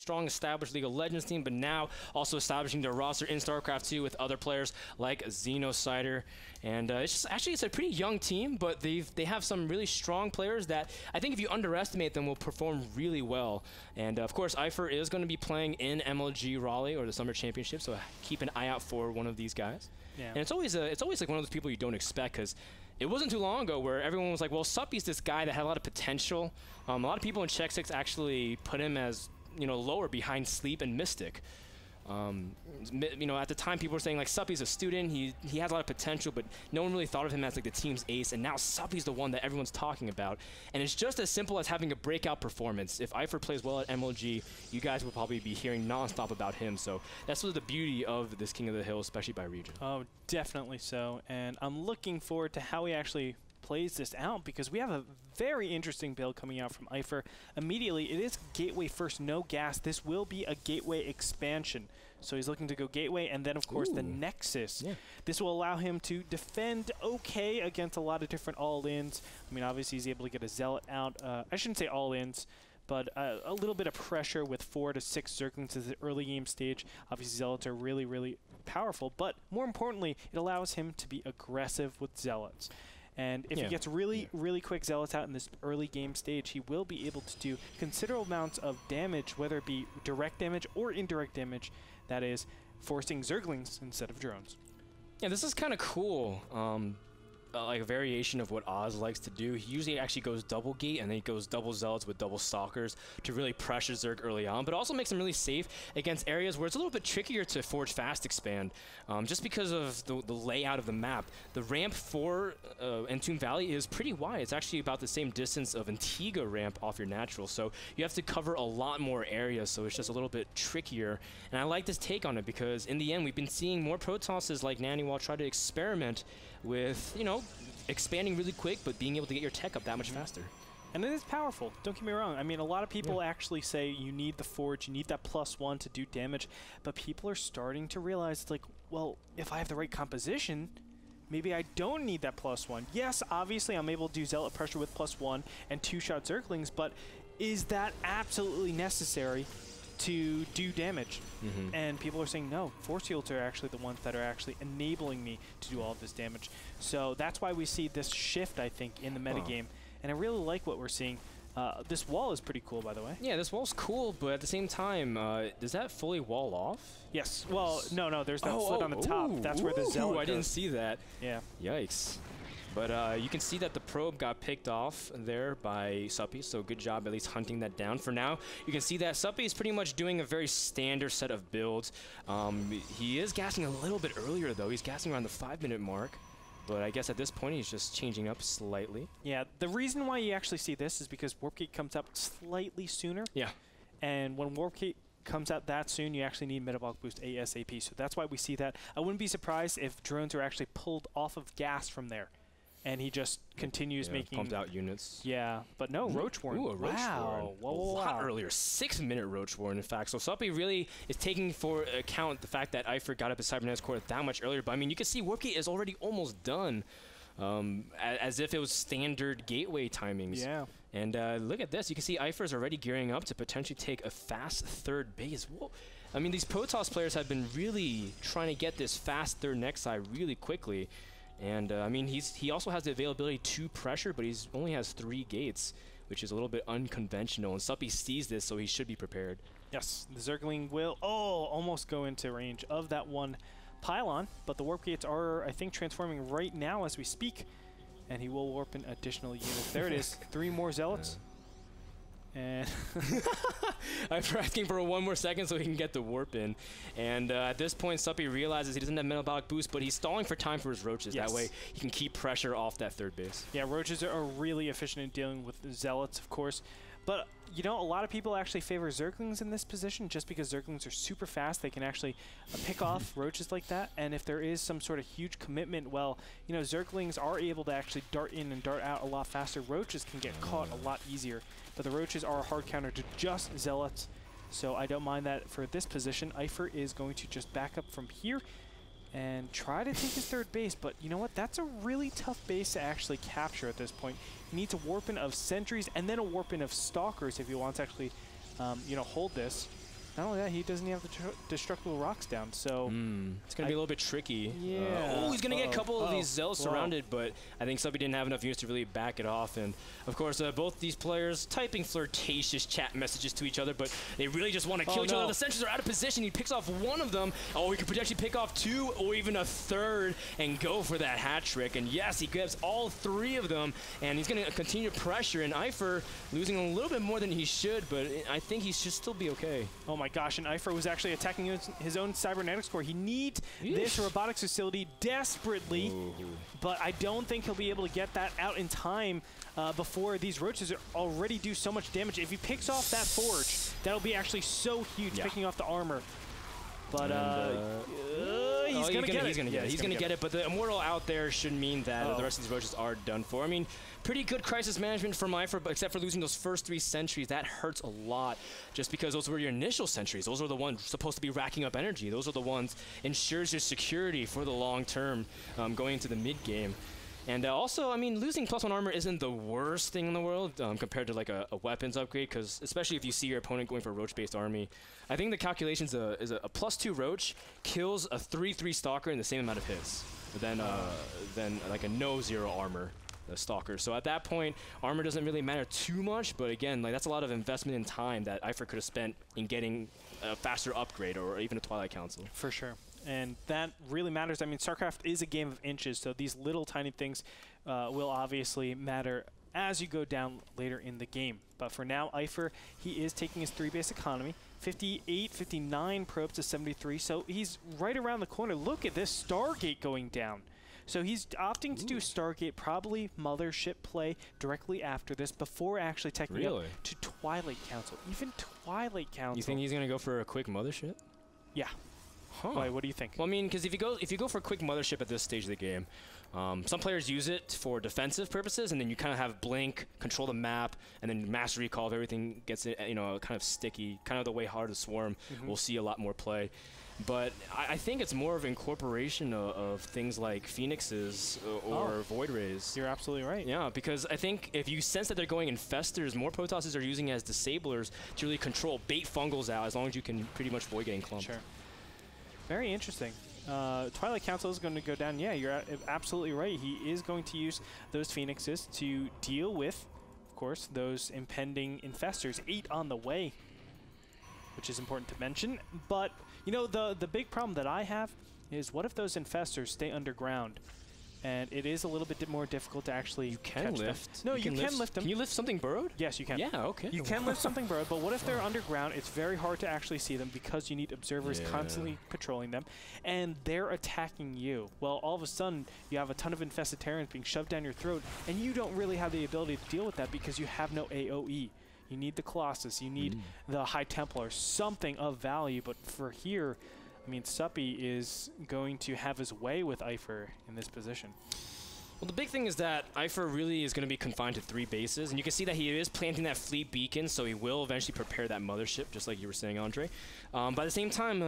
strong established League of Legends team, but now also establishing their roster in StarCraft 2 with other players like Xenocider. And it's a pretty young team, but they have some really strong players that I think if you underestimate them will perform really well. And of course, Eifer is going to be playing in MLG Raleigh or the Summer Championship, so keep an eye out for one of these guys. Yeah. And it's always like one of those people you don't expect, because it wasn't too long ago where everyone was like, well, Suppy's this guy that had a lot of potential. A lot of people in Check 6 actually put him as, you know, lower behind Sleep and Mystic. You know, at the time people were saying like Suppy's a student, he has a lot of potential, but no one really thought of him as like the team's ace, and now Suppy's the one that everyone's talking about. And it's just as simple as having a breakout performance. If Eifer plays well at MLG, you guys will probably be hearing nonstop about him. So that's sort of the beauty of this King of the Hill, especially by region. Oh, definitely so. And I'm looking forward to how he actually plays this out, because we have a very interesting build coming out from Eifer. Immediately, it is Gateway first, no gas. This will be a Gateway expansion. So he's looking to go Gateway, and then, of course, the Nexus. Yeah. This will allow him to defend okay against a lot of different all-ins. I mean, obviously, he's able to get a Zealot out. I shouldn't say all-ins, but a little bit of pressure with 4 to 6 Zerglings at the early game stage. Obviously, Zealots are really, really powerful, but more importantly, it allows him to be aggressive with Zealots. And if he gets really quick Zealots out in this early game stage, he will be able to do considerable amounts of damage, whether it be direct damage or indirect damage, that is, forcing Zerglings instead of drones. Yeah, this is kind of cool. Like a variation of what Oz likes to do. He usually actually goes double gate, and then he goes double Zealots with double Stalkers to really pressure Zerg early on, but also makes him really safe against areas where it's a little bit trickier to forge fast expand, just because of the layout of the map. The ramp for Entomb Valley is pretty wide. It's actually about the same distance of Antigua ramp off your natural, so you have to cover a lot more area, so it's just a little bit trickier. And I like this take on it, because in the end, we've been seeing more Protosses like Naniwal try to experiment with, you know, expanding really quick, but being able to get your tech up that much faster. And it is powerful, don't get me wrong. I mean, a lot of people actually say you need the Forge, you need that +1 to do damage, but people are starting to realize, it's like, well, if I have the right composition, maybe I don't need that +1. Yes, obviously I'm able to do Zealot pressure with +1 and 2-shot Zerglings, but is that absolutely necessary to do damage? And people are saying no, Force Fields are actually the ones that are actually enabling me to do all of this damage. So that's why we see this shift, I think, in the metagame. And I really like what we're seeing. This wall is pretty cool, by the way. Yeah, this wall's cool, but at the same time, does that fully wall off? Yes. Well, no, there's that slit on the top. That's where the Zealot goes. I didn't see that. Yeah. Yikes. But you can see that the probe got picked off there by Suppy, so good job at least hunting that down. For now, you can see that Suppy is pretty much doing a very standard set of builds. He is gassing a little bit earlier, though. He's gassing around the 5-minute mark. But I guess at this point, he's just changing up slightly. Yeah, the reason why you actually see this is because Warp Gate comes up slightly sooner. Yeah. And when Warp Gate comes out that soon, you actually need Metabolic Boost ASAP. So that's why we see that. I wouldn't be surprised if drones are actually pulled off of gas from there. And he just continues making... pumped out units. Yeah, but no, Roach Warren. Ooh, a Roach Warren. Whoa, a lot earlier. 6-minute Roach Warren, in fact. So Suppy really is taking for account the fact that Eifer got up his Cybernetics core that much earlier. But I mean, you can see Warpgate is already almost done, as if it was standard gateway timings. Yeah. And look at this. You can see Eifer is already gearing up to potentially take a fast third base. Whoa. I mean, these Protoss players have been really trying to get this fast third Nexi really quickly. And I mean, he also has the availability to pressure, but he only has 3 gates, which is a little bit unconventional. And Suppy sees this, so he should be prepared. Yes, the Zergling will almost go into range of that one pylon, but the warp gates are, I think, transforming right now as we speak, and he will warp in additional units. There it is, 3 more Zealots. And I'm asking for 1 more second so he can get the warp in. And at this point, Suppy realizes he doesn't have metabolic boost, but he's stalling for time for his Roaches. Yes. That way he can keep pressure off that third base. Yeah, Roaches are really efficient in dealing with Zealots, of course. But, you know, a lot of people actually favor Zerglings in this position just because Zerglings are super fast. They can actually pick off Roaches like that. And if there is some sort of huge commitment, well, you know, Zerglings are able to actually dart in and dart out a lot faster. Roaches can get caught a lot easier. But the Roaches are a hard counter to just Zealots. So I don't mind that for this position. Eifer is going to just back up from here and try to take his third base. But you know what? That's a really tough base to actually capture at this point. He needs a warp-in of Sentries and then a warp-in of Stalkers if he wants to actually, you know, hold this. Not only that, he doesn't have the destructible rocks down, so it's going to be a little bit tricky. Yeah. Oh, he's going to get a couple of these Zells surrounded, but I think Suppy didn't have enough units to really back it off. And, of course, both these players typing flirtatious chat messages to each other, but they really just want to kill each other. The sentries are out of position. He picks off one of them. Oh, he could potentially pick off two or even a third and go for that hat trick. And, yes, he grabs all three of them, and he's going to continue to pressure. And Eifer losing a little bit more than he should, but I think he should still be okay. Oh my gosh, and Eifer was actually attacking his own cybernetics core. He needs this robotics facility desperately, but I don't think he'll be able to get that out in time before these roaches already do so much damage. If he picks off that forge, that'll be actually so huge, picking off the armor. But he's going to get it. He's going to get it, but the Immortal out there should mean that the rest of these roaches are done for. I mean, pretty good crisis management from Eifer, but except for losing those first 3 sentries. That hurts a lot just because those were your initial sentries. Those are the ones supposed to be racking up energy. Those are the ones ensures your security for the long term going into the mid game. And also, I mean, losing +1 armor isn't the worst thing in the world compared to like a weapons upgrade, because especially if you see your opponent going for a roach-based army. I think the calculations is a +2 roach kills a 3/3 stalker in the same amount of hits than like a no-0 armor stalker. So at that point, armor doesn't really matter too much, but again, like that's a lot of investment in time that Eifer could have spent in getting a faster upgrade or even a Twilight Council. For sure. And that really matters. I mean, StarCraft is a game of inches, so these little tiny things will obviously matter as you go down later in the game. But for now, Eifer, he is taking his 3 base economy, 58, 59 probes to 73, so he's right around the corner. Look at this Stargate going down. So he's opting to do Stargate, probably Mothership play directly after this before actually taking up to Twilight Council. Even Twilight Council. You think he's going to go for a quick Mothership? Yeah. Why, what do you think? Well, I mean, because if you go for a quick Mothership at this stage of the game, some players use it for defensive purposes, and then you kind of have blink, control the map, and then master recall if everything gets kind of sticky, kind of the way Heart of Swarm we'll see a lot more play. But I think it's more of incorporation of things like Phoenixes or Void Rays. You're absolutely right. Yeah, because I think if you sense that they're going Infestors, more Protosses are using as disablers to really control, bait Fungals out, as long as you can pretty much avoid getting clumped. Sure. Very interesting. Twilight Council is going to go down. Yeah, you're absolutely right. He is going to use those Phoenixes to deal with, of course, those impending Infestors. 8 on the way, which is important to mention. But, you know, the big problem that I have is what if those Infestors stay underground? And it is a little bit more difficult to actually catch lift. them. No, you can lift them. Can you lift something burrowed? Yes, you can. Yeah, okay. You can lift something burrowed, but what if they're underground? It's very hard to actually see them because you need observers constantly patrolling them, and they're attacking you. Well, all of a sudden, you have a ton of infested Terrans being shoved down your throat, and you don't really have the ability to deal with that because you have no AoE. You need the Colossus, you need the High Templar, something of value, but for here, I mean, Suppy is going to have his way with Eifer in this position. Well, the big thing is that Eifer really is going to be confined to 3 bases, and you can see that he is planting that fleet beacon, so he will eventually prepare that Mothership, just like you were saying, Andre. But at the same time,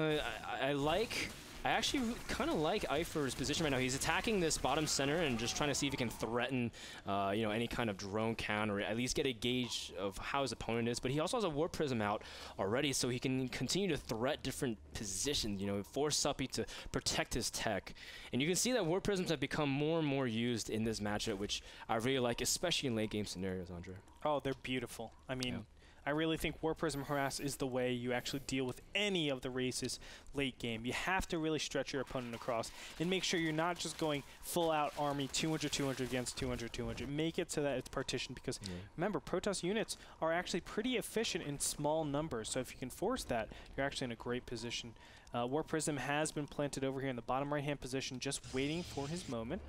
I actually kind of like Eifer's position right now. He's attacking this bottom center and just trying to see if he can threaten, any kind of drone count or at least get a gauge of how his opponent is. But he also has a War Prism out already, so he can continue to threat different positions, force Suppy to protect his tech. And you can see that War Prisms have become more and more used in this matchup, which I really like, especially in late game scenarios, Andre. Oh, they're beautiful. I mean, I really think War Prism Harass is the way you actually deal with any of the races late game. You have to really stretch your opponent across and make sure you're not just going full out army 200-200 against 200-200. Make it so that it's partitioned because remember, Protoss units are actually pretty efficient in small numbers. So if you can force that, you're actually in a great position. War Prism has been planted over here in the bottom right hand position, just waiting for his moment.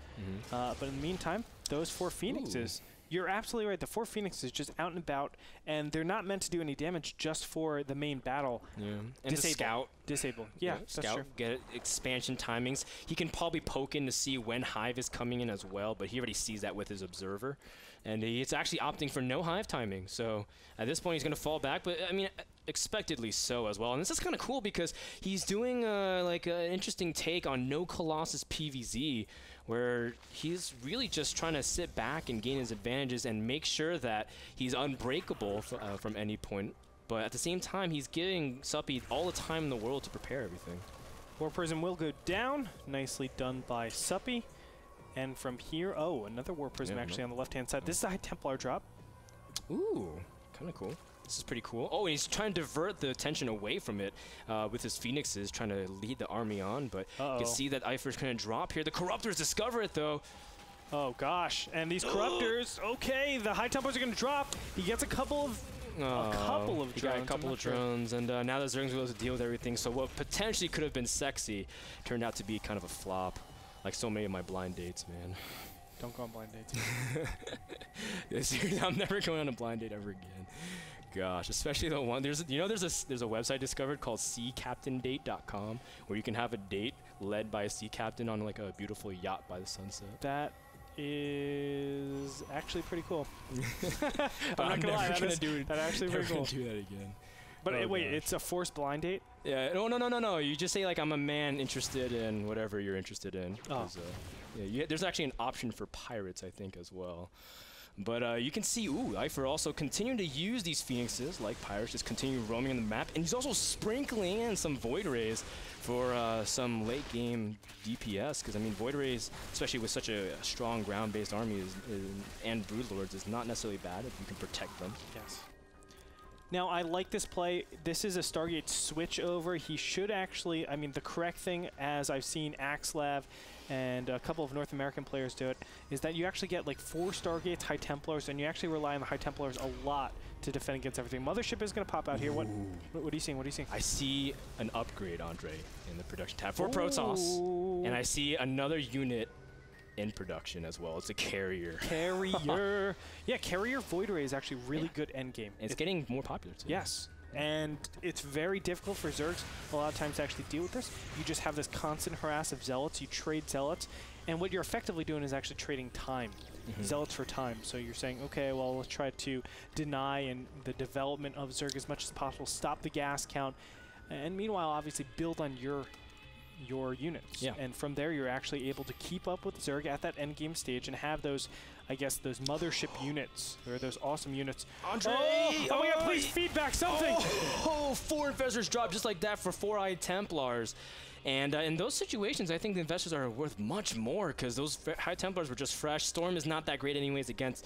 But in the meantime, those 4 Phoenixes. You're absolutely right. The 4 Phoenixes just out and about, and they're not meant to do any damage just for the main battle. And the Scout. Disable. Yeah, that's Scout, true. get expansion timings. He can probably poke in to see when Hive is coming in as well, but he already sees that with his Observer. And he's actually opting for no Hive timing. So at this point, he's going to fall back. But, I mean, expectedly so as well. And this is kind of cool because he's doing like an interesting take on no Colossus PVZ, where he's really just trying to sit back and gain his advantages and make sure that he's unbreakable from any point but at the same time, he's giving Suppy all the time in the world to prepare everything. War Prism will go down. Nicely done by Suppy. And from here, oh, another War Prism actually on the left-hand side. This is a High Templar drop. Ooh, kind of cool. This is pretty cool. Oh, and he's trying to divert the attention away from it with his Phoenixes, trying to lead the army on, but you can see that Eifer's going to drop here. The Corruptors discover it, though. Oh, gosh. And these Corruptors, okay, the High Templars are going to drop. He gets a couple of drones. He got a couple of drones, and now the Zerg's able to deal with everything. So what potentially could have been sexy turned out to be kind of a flop, like so many of my blind dates, man. Don't go on blind dates. Seriously, I'm never going on a blind date ever again. Gosh, especially the one there's a website discovered called seacaptaindate.com where you can have a date led by a sea captain on like a beautiful yacht by the sunset. That is actually pretty cool. I'm not gonna lie, that's actually pretty cool. Do that again. But wait, it's a forced blind date? Yeah. No. You just say like I'm a man interested in whatever you're interested in. Oh. Yeah, there's actually an option for pirates, I think, as well. But you can see, Eifer also continuing to use these Phoenixes like pirates, just continue roaming on the map. And he's also sprinkling in some Void Rays for some late game DPS. Because, I mean, Void Rays, especially with such a strong ground-based army and Broodlords, is not necessarily bad if you can protect them. Yes. Now, I like this play. This is a Stargate switch over. He should actually, I mean, the correct thing, as I've seen Axlav and a couple of North American players do it, is that you actually get like 4 Stargates, High Templars, and you actually rely on the High Templars a lot to defend against everything. Mothership is going to pop out here. What are you seeing? What are you seeing? I see an upgrade, Andre, in the production tab for Protoss, and I see another unit in production as well. It's a carrier. Carrier. Yeah, carrier Void Ray is actually really good endgame. It's getting more popular too. Yes. And it's very difficult for Zergs a lot of times to actually deal with this. You just have this constant harass of Zealots. You trade Zealots. And what you're effectively doing is actually trading time. Zealots for time. So you're saying, okay, well, let's try to deny the development of Zerg as much as possible, stop the gas count, and meanwhile, obviously, build on your units. Yeah. And from there, you're actually able to keep up with Zerg at that end game stage and have those, I guess, those mothership units, or those awesome units. Andre! Oh my god, please feedback something! 4 Infestors drop just like that for 4 High Templars. And in those situations, I think the Infestors are worth much more because those High Templars were just fresh. Storm is not that great anyways against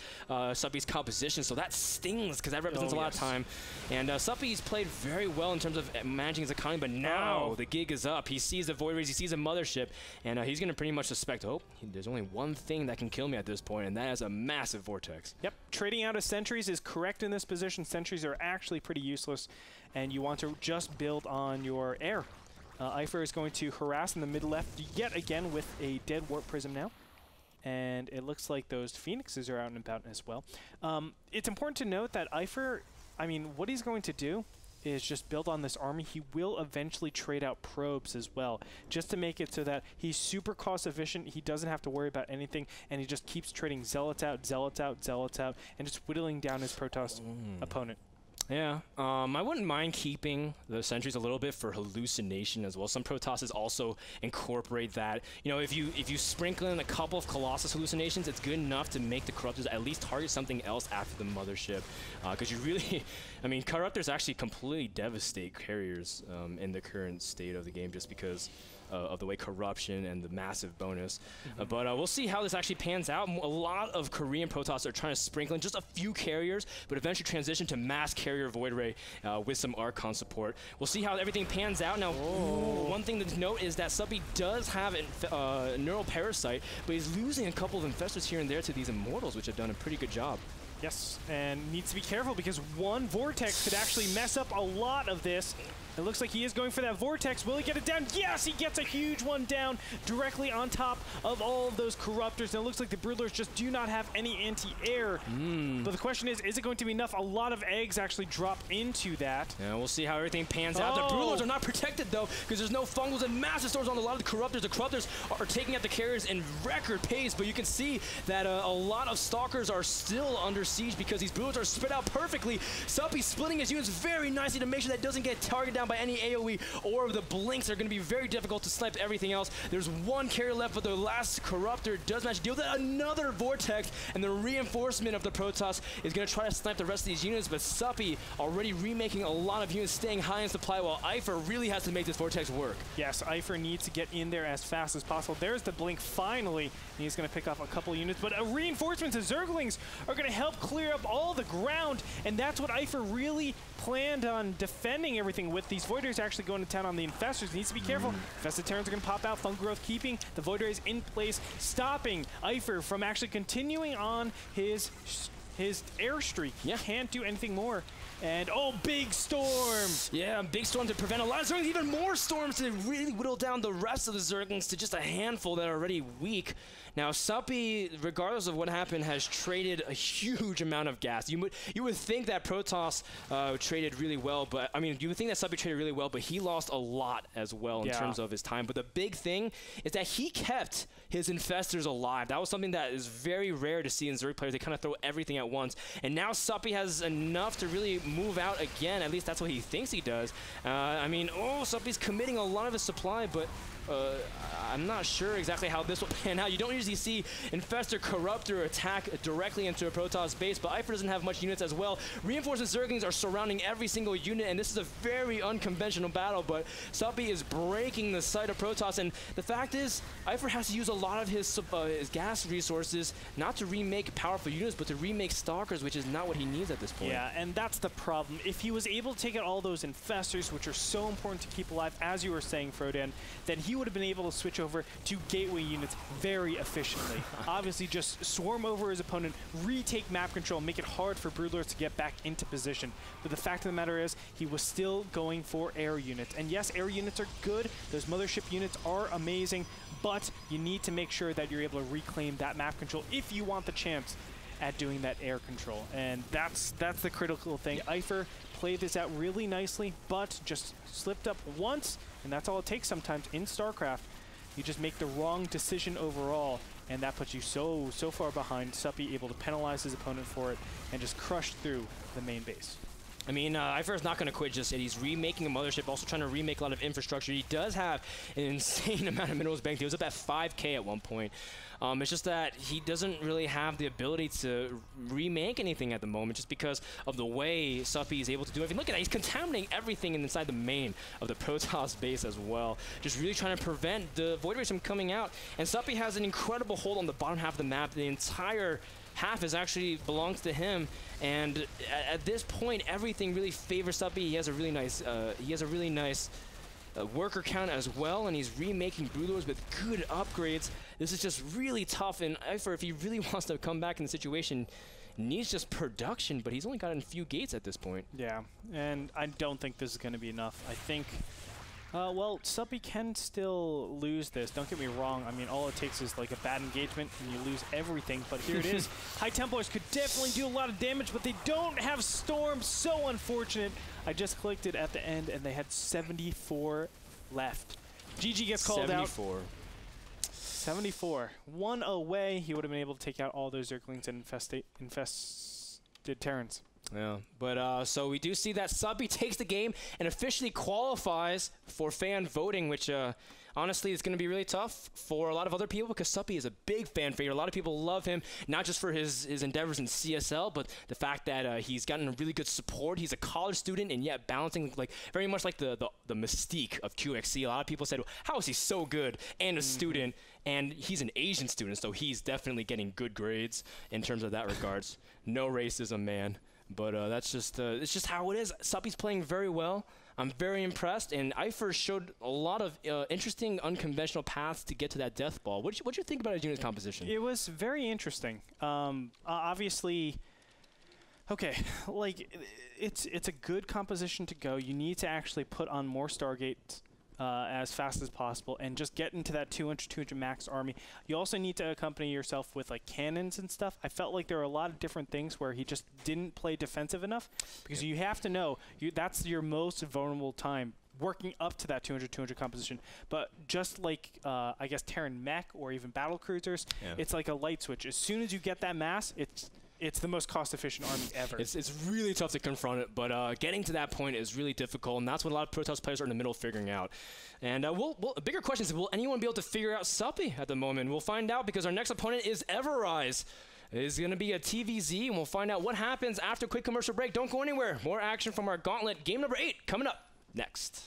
Suppy's composition, so that stings because that represents a lot of time. And Suppy's played very well in terms of managing his economy, but now the gig is up. He sees the Void Rays, he sees a Mothership, and he's going to pretty much suspect, there's only one thing that can kill me at this point, and that is a massive Vortex. Yep, trading out of Sentries is correct in this position. Sentries are actually pretty useless, and you want to just build on your air. Eifer is going to harass in the mid-left yet again with a dead Warp Prism now. And it looks like those Phoenixes are out and about as well. It's important to note that Eifer, I mean, what he's going to do is just build on this army. He will eventually trade out probes as well, just to make it so that he's super cost efficient. He doesn't have to worry about anything, and he just keeps trading Zealots out, Zealots out, Zealots out, and just whittling down his Protoss opponent. Yeah, I wouldn't mind keeping the Sentries a little bit for hallucination as well. Some Protosses also incorporate that. You know, if you sprinkle in a couple of Colossus hallucinations, it's good enough to make the Corruptors at least target something else after the Mothership. Because you really, I mean, Corruptors actually completely devastate carriers in the current state of the game just because of the way corruption and the massive bonus. But we'll see how this actually pans out. A lot of Korean Protoss are trying to sprinkle in just a few carriers, but eventually transition to mass carrier Void Ray with some Archon support. We'll see how everything pans out. Now, one thing to note is that Suppy does have a Neural Parasite, but he's losing a couple of Infestors here and there to these Immortals, which have done a pretty good job. Yes, and needs to be careful because one Vortex could actually mess up a lot of this. It looks like he is going for that Vortex. Will he get it down? Yes, he gets a huge one down directly on top of all of those Corruptors. And it looks like the Broodlords just do not have any anti-air. But the question is it going to be enough? A lot of eggs actually drop into that. Yeah, we'll see how everything pans out. The Broodlords are not protected, though, because there's no Fungals and massive stores on a lot of the Corruptors. The Corruptors are taking out the carriers in record pace, but you can see that a lot of Stalkers are still under siege because these Broodlords are spread out perfectly. Suppy splitting his units very nicely to make sure that it doesn't get targeted down down by any AoE or the blinks are going to be very difficult to snipe everything else. There's one carry left, but the last Corruptor does manage to deal with another Vortex, and the reinforcement of the Protoss is going to try to snipe the rest of these units, but Suppy already remaking a lot of units, staying high in supply, while Eifer really has to make this Vortex work. Yes, Eifer needs to get in there as fast as possible. There's the blink finally, and he's going to pick off a couple units, but reinforcements of Zerglings are going to help clear up all the ground, and that's what Eifer really planned on defending everything with. These Void Rays actually going to town on the Infestors. Needs to be careful. Infested Terrans are going to pop out. Funk Growth keeping the Void Rays in place, stopping Eifer from actually continuing on his air streak. Yeah. Can't do anything more. And oh, big storm! Yeah, big storm to prevent a lot of Zerglings, even more storms to really whittle down the rest of the Zerglings to just a handful that are already weak. Now, Suppy, regardless of what happened, has traded a huge amount of gas. You would think that Protoss traded really well, but I mean, you would think that Suppy traded really well, but he lost a lot as well in terms of his time. But the big thing is that he kept his Infestors alive. That was something that is very rare to see in Zerg players. They kind of throw everything at once. And now Suppy has enough to really move out again. At least that's what he thinks he does. I mean, Suppy's committing a lot of his supply, but I'm not sure exactly how this will pan out. You don't usually see Infestor Corruptor attack directly into a Protoss base, but Eifer doesn't have much units as well. Reinforcement Zerglings are surrounding every single unit, and this is a very unconventional battle, but Suppy is breaking the side of Protoss, and the fact is, Eifer has to use a lot of his gas resources, not to remake powerful units, but to remake Stalkers, which is not what he needs at this point. Yeah, and that's the problem. If he was able to take out all those Infestors, which are so important to keep alive, as you were saying, Frodan, then he would have been able to switch over to gateway units very efficiently. Obviously, just swarm over his opponent, retake map control, make it hard for Broodlords to get back into position. But the fact of the matter is, he was still going for air units. And yes, air units are good. Those mothership units are amazing, but you need to make sure that you're able to reclaim that map control if you want the chance at doing that air control. And that's the critical thing. Eifer played this out really nicely, but just slipped up once, and that's all it takes sometimes in StarCraft. You just make the wrong decision overall, and that puts you so far behind. Suppy able to penalize his opponent for it and just crush through the main base. I mean, Eifer is not going to quit just yet. He's remaking a mothership, also trying to remake a lot of infrastructure. He does have an insane amount of minerals banked. He was up at 5K at one point. It's just that he doesn't really have the ability to remake anything at the moment just because of the way Suppy is able to do everything. Look at that. He's contaminating everything inside the main of the Protoss base as well. Just really trying to prevent the Void Rays from coming out. And Suppy has an incredible hold on the bottom half of the map. The entire half is actually belongs to him, and at this point, everything really favors Suppy. He has a really nice, worker count as well, and he's remaking Broodlords with good upgrades. This is just really tough, and Eifer, if he really wants to come back in the situation, needs just production, but he's only gotten a few gates at this point. Yeah, and I don't think this is going to be enough. I think well, Suppy can still lose this. Don't get me wrong. I mean, all it takes is like a bad engagement and you lose everything. But here it is. High Templars could definitely do a lot of damage, but they don't have Storm. So unfortunate. I just clicked it at the end, and they had 74 left. GG gets called out. 74. One away. He would have been able to take out all those Zerglings and infested Terrans. Yeah, but so we do see that Suppy takes the game and officially qualifies for fan voting, which honestly is going to be really tough for a lot of other people because Suppy is a big fan favorite. A lot of people love him, not just for his endeavors in CSL, but the fact that he's gotten really good support. He's a college student and yet balancing like very much like the mystique of QXC. A lot of people said, how is he so good and a student? And he's an Asian student, so he's definitely getting good grades in terms of that regards. No racism, man. But that's just it's just how it is. Suppy's playing very well. I'm very impressed, and Eifer showed a lot of interesting, unconventional paths to get to that death ball. What'd you think about his unit composition? It was very interesting. Obviously, okay, like it's a good composition to go. You need to actually put on more Stargates as fast as possible and just get into that 200 max army. You also need to accompany yourself with like cannons and stuff. I felt like there were a lot of different things where he just didn't play defensive enough because you have to know that's your most vulnerable time working up to that 200 composition. But just like I guess Terran mech or even battle cruisers, it's like a light switch. As soon as you get that mass, It's the most cost-efficient army ever. It's really tough to confront it, but getting to that point is really difficult, and that's what a lot of Protoss players are in the middle figuring out. And a bigger question is, will anyone be able to figure out Suppy at the moment? We'll find out, because our next opponent is Everrise. It's going to be a TVZ, and we'll find out what happens after a quick commercial break. Don't go anywhere. More action from our Gauntlet. Game number 8 coming up next.